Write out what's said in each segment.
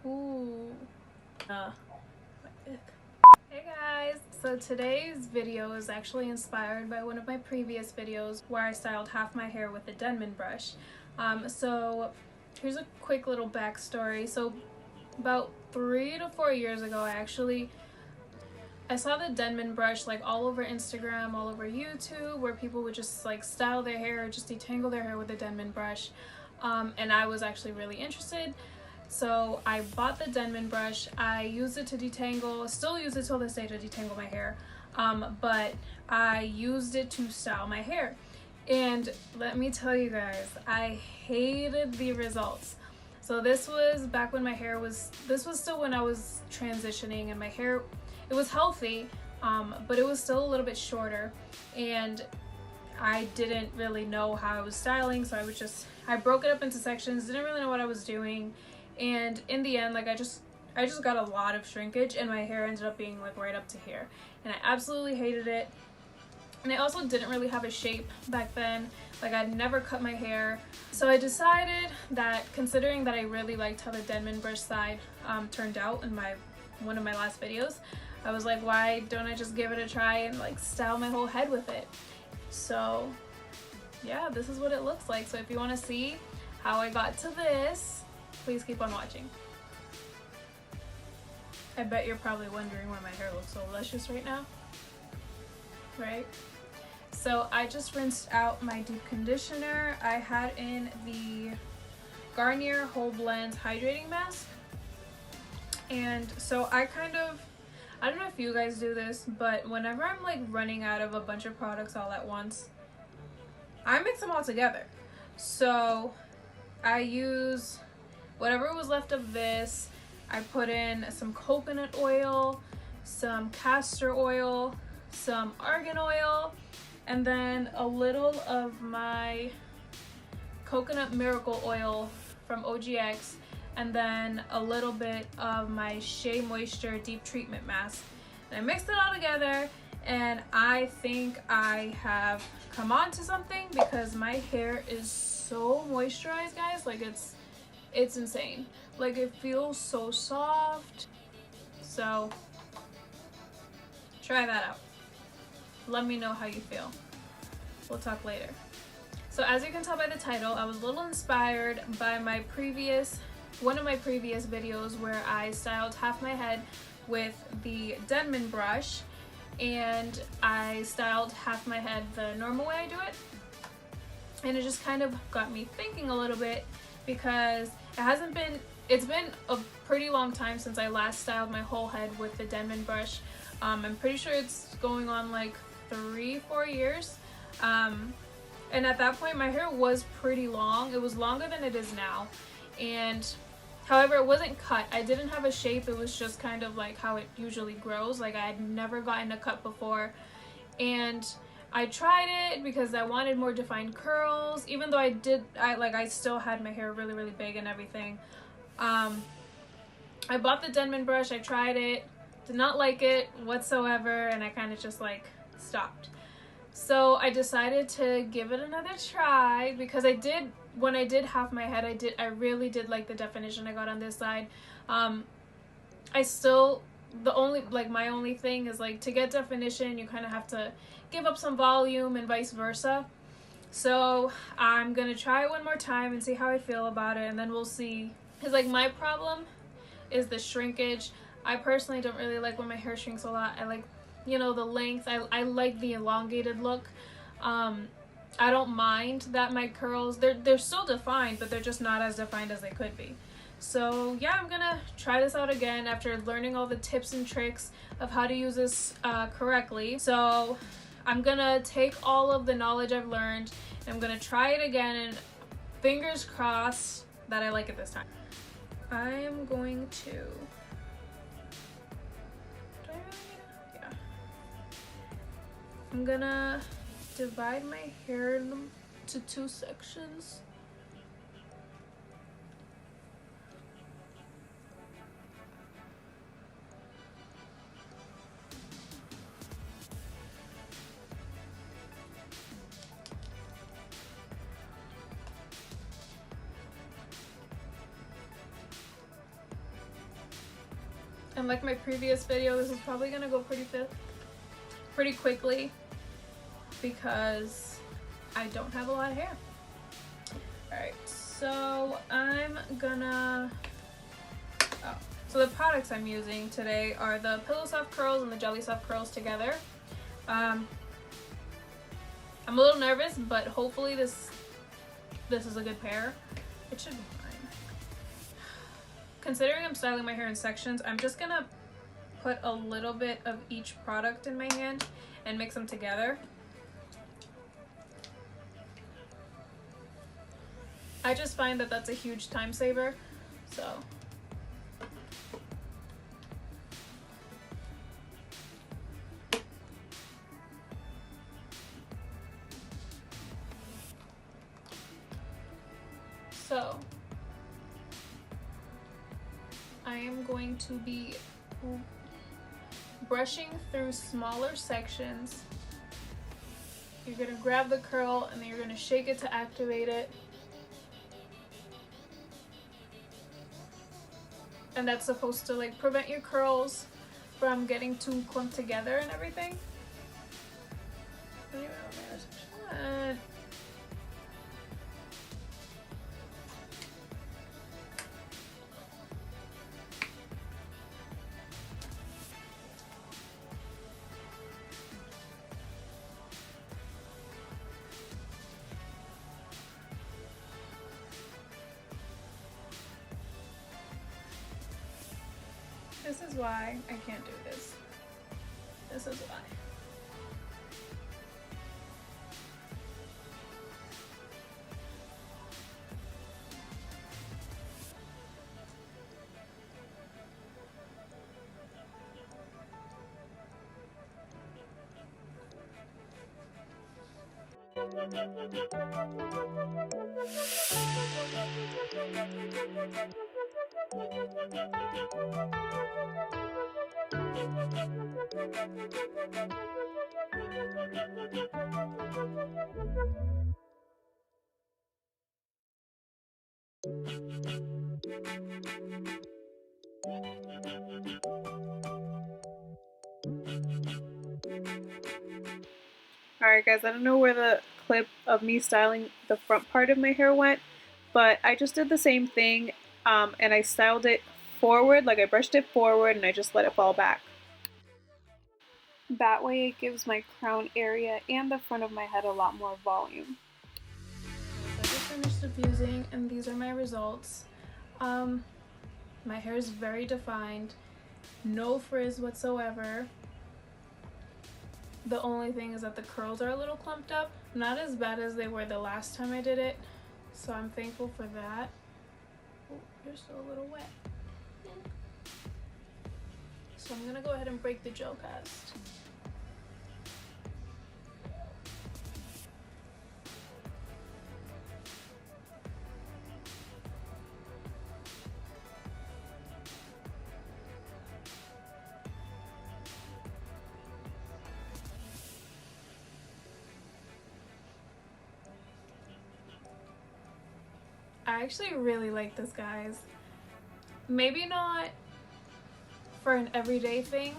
Ooh. Hey guys! So today's video is actually inspired by one of my previous videos where I styled half my hair with a Denman brush. So here's a quick little backstory. So about 3 to 4 years ago, I saw the Denman brush like all over Instagram, all over YouTube, where people would just like style their hair or just detangle their hair with a Denman brush. And I was actually really interested. So I bought the Denman brush. I used it to detangle, still use it till this day to detangle my hair. But I used it to style my hair. And let me tell you guys, I hated the results. So this was back when this was still when I was transitioning and my hair, it was healthy, but it was still a little bit shorter. And I didn't really know how I was styling, so I broke it up into sections, didn't really know what I was doing. And in the end, like I just got a lot of shrinkage and my hair ended up being like right up to here. And I absolutely hated it. And I also didn't really have a shape back then. Like I'd never cut my hair. So I decided that, considering that I really liked how the Denman brush side turned out in one of my last videos, I was like, why don't I just give it a try and like style my whole head with it? So yeah, this is what it looks like. So if you want to see how I got to this, please keep on watching. I bet you're probably wondering why my hair looks so luscious right now, right? So I just rinsed out my deep conditioner. I had in the Garnier Whole Blend Hydrating Mask. And so I don't know if you guys do this, but whenever I'm like running out of a bunch of products all at once, I mix them all together. So I use whatever was left of this. I put in some coconut oil, some castor oil, some argan oil, and then a little of my coconut miracle oil from OGX, and then a little bit of my Shea Moisture Deep Treatment Mask. And I mixed it all together, and I think I have come on to something because my hair is so moisturized, guys. Like it's insane. Like it feels so soft. So try that out. Let me know how you feel. We'll talk later. So as you can tell by the title, I was a little inspired by one of my previous videos where I styled half my head with the Denman brush, and I styled half my head the normal way I do it. And it just kind of got me thinking a little bit, because it's been a pretty long time since I last styled my whole head with the Denman brush. I'm pretty sure it's going on like 3-4 years. And at that point my hair was pretty long. It was longer than it is now. And however, it wasn't cut. I didn't have a shape. It was just kind of like how it usually grows. Like I had never gotten a cut before. And I tried it because I wanted more defined curls, even though I still had my hair really, really big and everything. I bought the Denman brush, I tried it, did not like it whatsoever, and I kind of just like stopped. So I decided to give it another try, because when I did half my head, I really did like the definition I got on this side. My only thing is, like, to get definition, you kind of have to give up some volume and vice versa. So I'm gonna try it one more time and see how I feel about it, and then we'll see. Because like my problem is the shrinkage. I personally don't really like when my hair shrinks a lot. I like, the length. I like the elongated look. I don't mind that my curls, they're still defined, but they're just not as defined as they could be. So yeah, I'm gonna try this out again after learning all the tips and tricks of how to use this correctly. So I'm gonna take all of the knowledge I've learned, and I'm gonna try it again, and fingers crossed that I like it this time. I am going to, yeah. I'm gonna divide my hair into 2 sections. And like my previous video, this is probably gonna go pretty quickly because I don't have a lot of hair. Alright, so I'm gonna... So the products I'm using today are the Pillow Soft Curls and the Jelly Soft Curls together. I'm a little nervous, but hopefully this is a good pair. It should be fine. Considering I'm styling my hair in sections, I'm just gonna put a little bit of each product in my hand and mix them together. I just find that that's a huge time saver, so. So, I am going to be brushing through smaller sections. You're going to grab the curl and then you're going to shake it to activate it. And that's supposed to like prevent your curls from getting too clumped together and everything. This is why I can't do this. This is why. Alright guys, I don't know where the clip of me styling the front part of my hair went, but I just did the same thing and I styled it forward, like I brushed it forward and I just let it fall back. That way it gives my crown area and the front of my head a lot more volume. So I just finished diffusing and these are my results. My hair is very defined, no frizz whatsoever. The only thing is that the curls are a little clumped up. Not as bad as they were the last time I did it, so I'm thankful for that. Oh, you're still a little wet. So I'm gonna go ahead and break the gel cast. I actually really like this, guys. Maybe not for an everyday thing,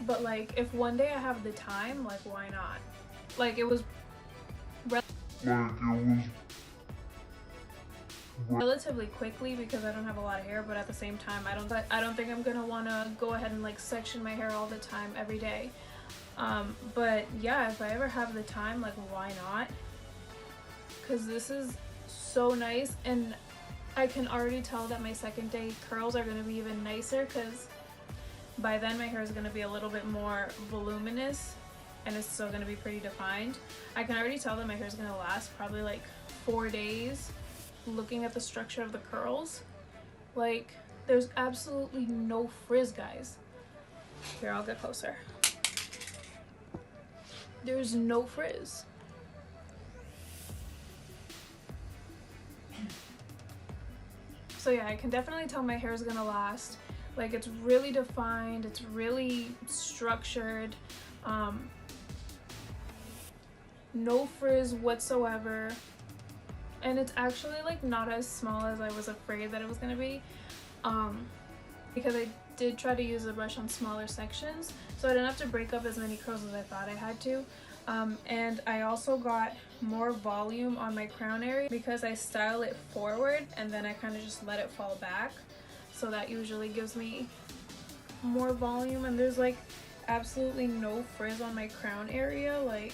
but like if one day I have the time, like why not? Like it was relatively quickly because I don't have a lot of hair, but at the same time I don't think I'm gonna want to go ahead and like section my hair all the time every day. But yeah, if I ever have the time, like why not? Because this is so nice, and I can already tell that my second day curls are going to be even nicer because by then my hair is going to be a little bit more voluminous and it's still going to be pretty defined. I can already tell that my hair is going to last probably like 4 days. Looking at the structure of the curls, like there's absolutely no frizz, guys. Here, I'll get closer. There's no frizz. So yeah, I can definitely tell my hair is gonna last. Like it's really defined, it's really structured, no frizz whatsoever, and it's actually like not as small as I was afraid that it was gonna be. because I did try to use the brush on smaller sections, so I didn't have to break up as many curls as I thought I had to. And I also got more volume on my crown area because I style it forward and then I kind of just let it fall back. So that usually gives me more volume, and there's like absolutely no frizz on my crown area. Like,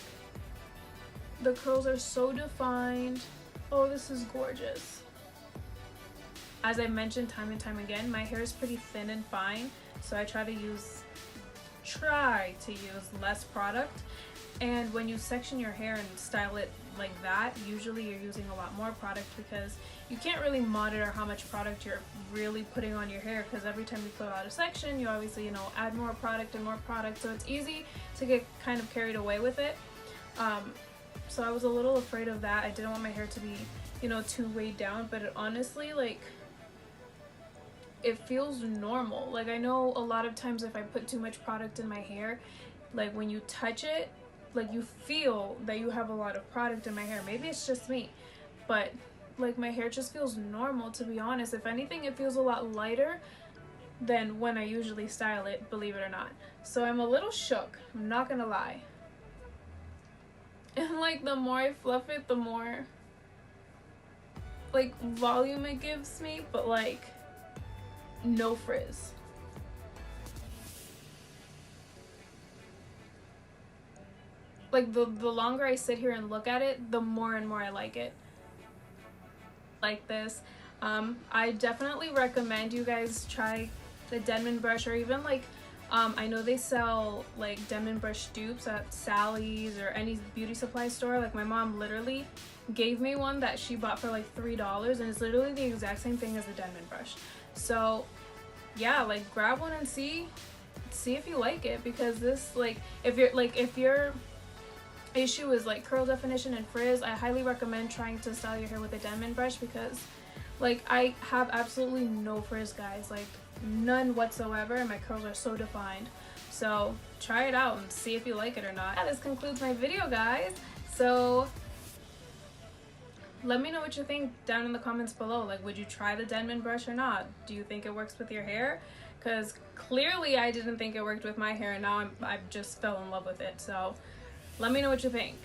the curls are so defined. Oh, this is gorgeous. As I mentioned time and time again, my hair is pretty thin and fine, so I try to use less product. And when you section your hair and style it like that, usually you're using a lot more product because you can't really monitor how much product you're really putting on your hair, because every time you put out a section, you obviously, you know, add more product and more product, so it's easy to get kind of carried away with it. So I was a little afraid of that. I didn't want my hair to be, you know, too weighed down, but it honestly, like, it feels normal. Like, I know a lot of times if I put too much product in my hair, like when you touch it, like you feel that you have a lot of product in my hair. Maybe it's just me, but like my hair just feels normal, to be honest. If anything, it feels a lot lighter than when I usually style it, believe it or not. So I'm a little shook, I'm not gonna lie. And like the more I fluff it, the more like volume it gives me, but like no frizz. Like the longer I sit here and look at it, the more and more I like it. Like this. I definitely recommend you guys try the Denman brush, or even like I know they sell like Denman brush dupes at Sally's or any beauty supply store. Like my mom literally gave me one that she bought for like $3, and it's literally the exact same thing as the Denman brush. So yeah, like grab one and see if you like it, because this, like, if your issue is like curl definition and frizz, I highly recommend trying to style your hair with a Denman brush, because like I have absolutely no frizz, guys, like none whatsoever, and my curls are so defined. So try it out and see if you like it or not. Yeah, this concludes my video, guys. So let me know what you think down in the comments below. Like, would you try the Denman brush or not? Do you think it works with your hair? Because clearly I didn't think it worked with my hair, and now I've just fell in love with it. So let me know what you think.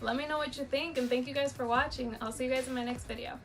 Let me know what you think, and thank you guys for watching. I'll see you guys in my next video.